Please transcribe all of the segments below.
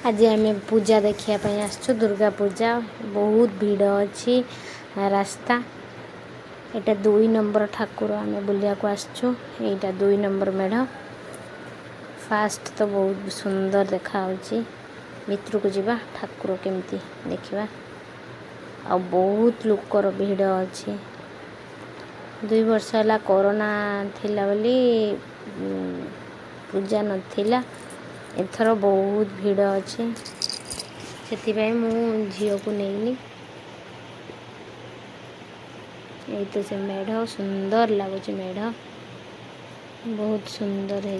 आज आम पूजा देखापी आसछु दुर्गा पूजा बहुत भीड़ अच्छी रास्ता एटा 2 नंबर ठाकुर आम बुलिया को आसछु एटा 2 नंबर मेढ़ फास्ट तो बहुत सुंदर देखा भितर को जीवा ठाकुर केमती देखा आ बहुत लोकर भीड़ अच्छी 2 वर्ष है कोरोना थिला बोली पूजा नथिला एथर बहुत भीड़ अच्छे से मु झील को नहीं ये तो से मेढ़ सुंदर लगुच मेढ़ बहुत सुंदर है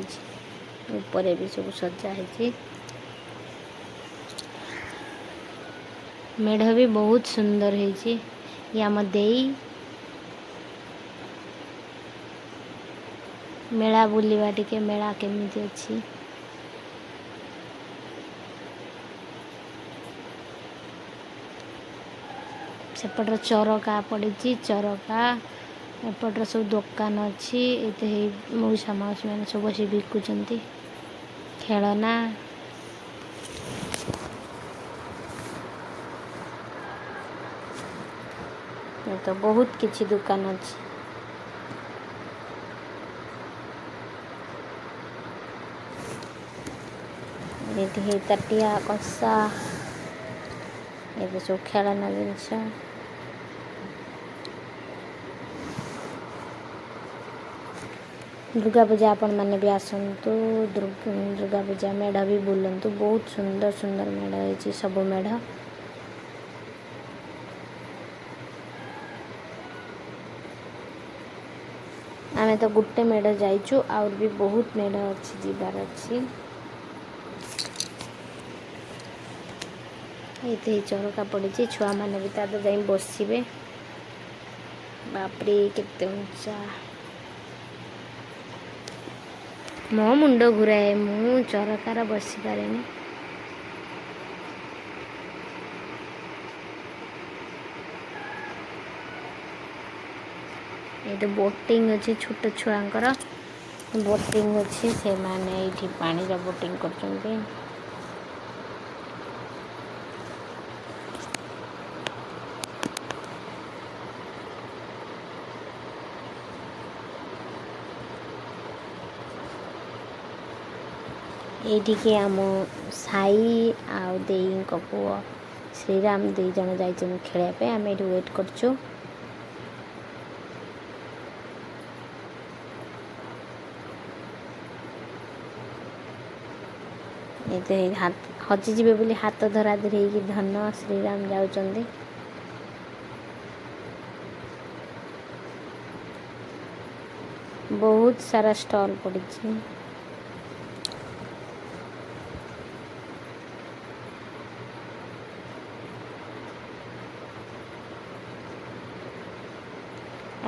ऊपर भी सब सजा है मेढ़ भी बहुत सुंदर है आम देई मेला बुलवा टिके मेला केमिति अच्छी सेपटर चरका पड़ी चरका एपटर सब दुकान अच्छी ये मौसा मौसी मैंने सब बस बिकुंट खेलना ये तो बहुत किछि दुकान अच्छी ये तटिया कसा ये सब खेलना जिनस दुर्गा पूजा आपण मैंने भी आसतु दुर्गा पूजा मेढ़ भी बुलतु बहुत सुंदर सुंदर मेढ़ है सब मेढ़ आमे तो गुट्टे मेढ़ जाइचु और भी बहुत मेढ़ अच्छी जीवार अच्छी ये चरका पड़ी छुआ मैंने भी ताद जा बसवे बापरे केते ऊंचा मो मुंड घुराए मु चरकार बसी पारे ये बोटिंग अच्छे छोट छुआंकर बोटिंग अच्छी से माने ये पानी रा बोटिंग करचंते ये आम साई आउ देई पुआ श्रीराम 2 जन जाइछन खेलने आम ये वेट करचु ये हाथ हजिजे बोली हाथ धरा धरी धन श्रीराम जाउचंदी बहुत सारा स्टॉल पड़ी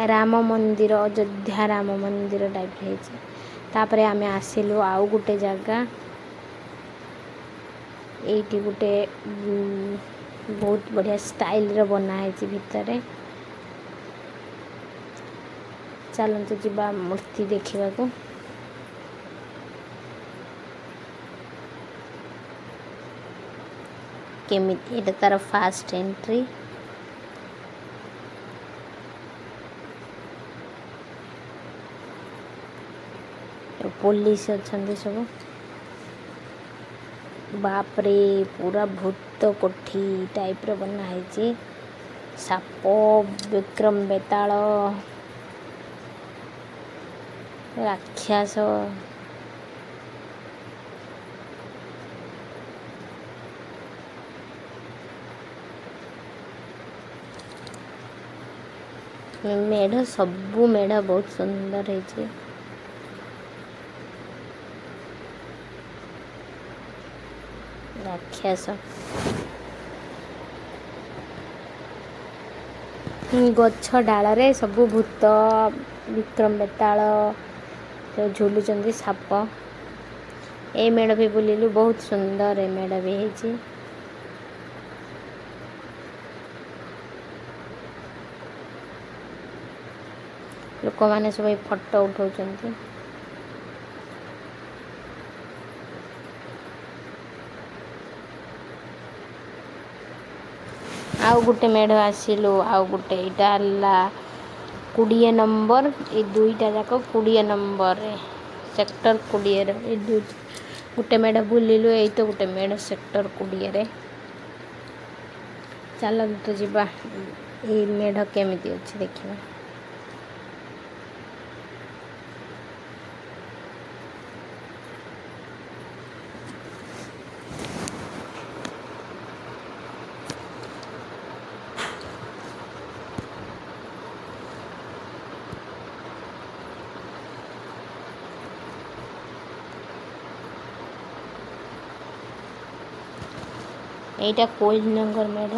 राम मंदिर अयोध्या राम मंदिर टाइप है आम आसिलु आउ गोटे जगह ये गोटे बहुत बढ़िया स्टाइल रो बना है भितर चलते जीवा मूर्ति देखा को केमिति ये तार फास्ट एंट्री पुलिस अच्छा सब बापरे पूरा भूत कोठी टाइप रो बना है साप विक्रम बेताल राक्षस मेढ़ सबू मेढ़ बहुत सुंदर है राक्षस गछ डाल रे सबू भूत विक्रम बेताल झुलुचंदी साप ए मेढ़ भी बुलिलु बहुत सुंदर ए मेढ़ भी है लोक मैंने सब फोटो उठाउचंदी आउ गोटे मेढ़ आसिलु आउ गोटे इटा हला 20 नंबर ए दुईटा जाक 20 नंबर रे सेक्टर 20 रे ए दुई गोटे मेढ़ बुलिलु एई तो गोटे मेढ़ सेक्टर 20 रे चलो तो जीवा ए मेढ़ केमिति अछि देखिबा। এইটা कोइलनगर मेढ़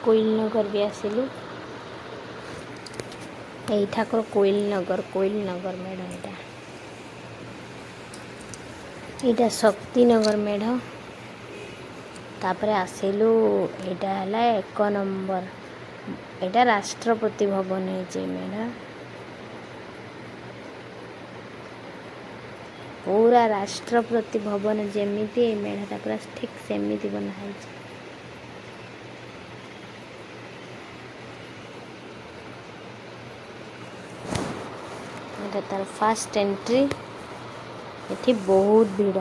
कोइलनगर भी आसिलु एई ठाकुर कोइलनगर मेढ़ एटा शक्तिनगर मेढ़ तापरे आसिलु एटा हला 1 नंबर एटा राष्ट्रपति भवन है मेढ़ पूरा राष्ट्रपति भवन जेमिति मेढ़ा पूरा ठीक सेमिति बना है। तार फास्ट एंट्री एठी बहुत भीड़।